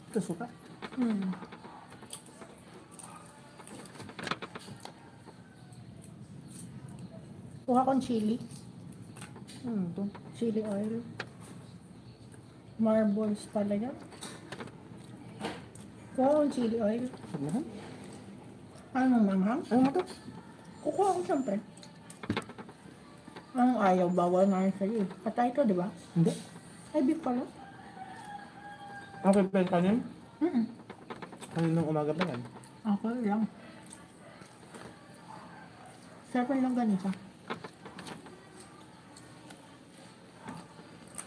Ito suka. Kuha kong chili. Ito. Chili oil. Marbles talaga. Kuha kong chili oil. Ano? Anong manghang? Ano mo to? Kukuha ko siyempre. Anong ayaw? Bawal nga rin sa'yo. Patay to, di ba? Hindi. Ay, beef pala. Okay, pero kanin? Mm-mm. Kaninang umaga pa yan? Okay lang. 7 lang ganito.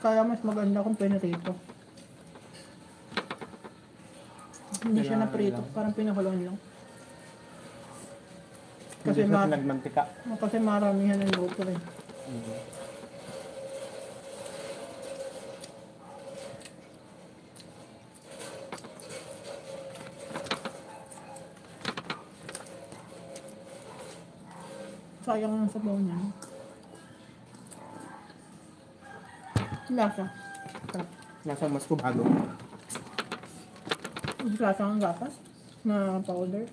Kaya mas maganda kung pinirito. Hindi siya naprito. Parang pinakuloan lang. Kasi, Hindi siya pinagmantika. kasi maramihan ng luto rin. Sayang ang sabaw niya. Lasa. Nasa mas kubado. Lasa ang gatas na powder.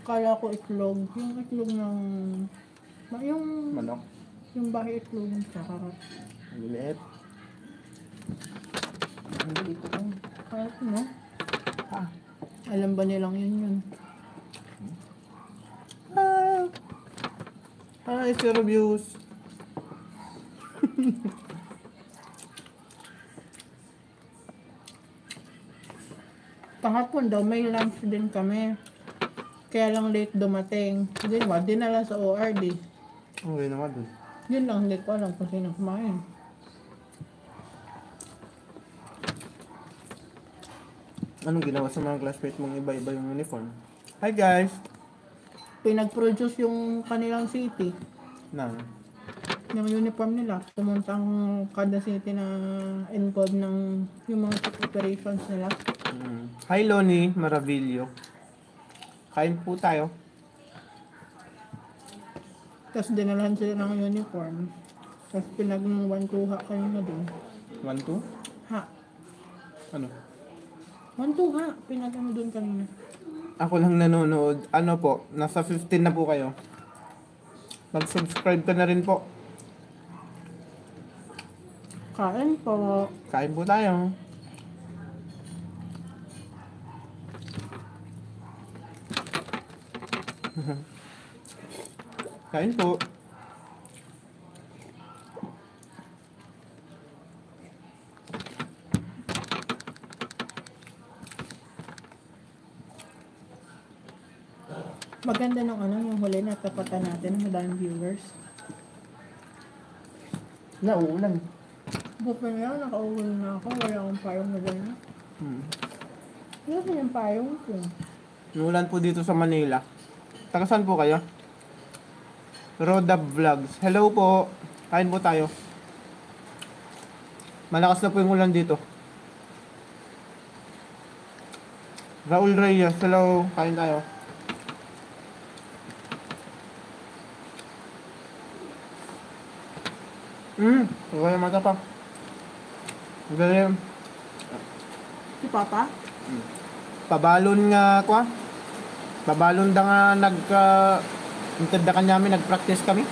Kala ko itlog. Yung itlog ng... Yung... Manok. Yung bahay itlog ng sarap. Ang liliit. Ang liliit ito. Kahit no? Ah. Alam ba nilang yun? It's your reviews. Kahapon daw may lunch din kami. Kaya lang late dumating. Hindi ba? Dinala sa ORD. Ang gawin naman dun. Yun lang, hindi ko alam kung sino kumain. Anong ginawa sa mga classmates mong iba-iba yung uniform? Hi guys! Pinag-produce yung kanilang city. Na. Yung uniform nila. Pumunta ang kada city na involved ng yung mga operations nila. Hi Lonnie Maravillo. Kain po tayo. Tapos dinalahan sila ng uniform. Tapos pinag-1-2 kayo na dun. 1, 2? Ha? Ano? 1-2 ha? Pinag-ano dun kanina. Ako lang nanonood. Ano po? Nasa 15 na po kayo. Mag-subscribe ka na rin po. Kain po. Kain po tayo. Kain po. Maganda nung yung huli na tapatan natin ng madaming viewers. Nauulan. Bukan nga, nakauwi na ako. Wala akong payong na gano'n. Wala ko yung payong ko. Nauulan po dito sa Manila. Taga saan po kayo? Roda Vlogs. Hello po. Kain po tayo. Malakas na po yung ulan dito. Raul Reyes. Hello. Kain tayo. Kaya mata pa. Galing. Si Papa? Pabalon nga ko. Pabalon da nga nagka intenda kanyami nagpractice kami.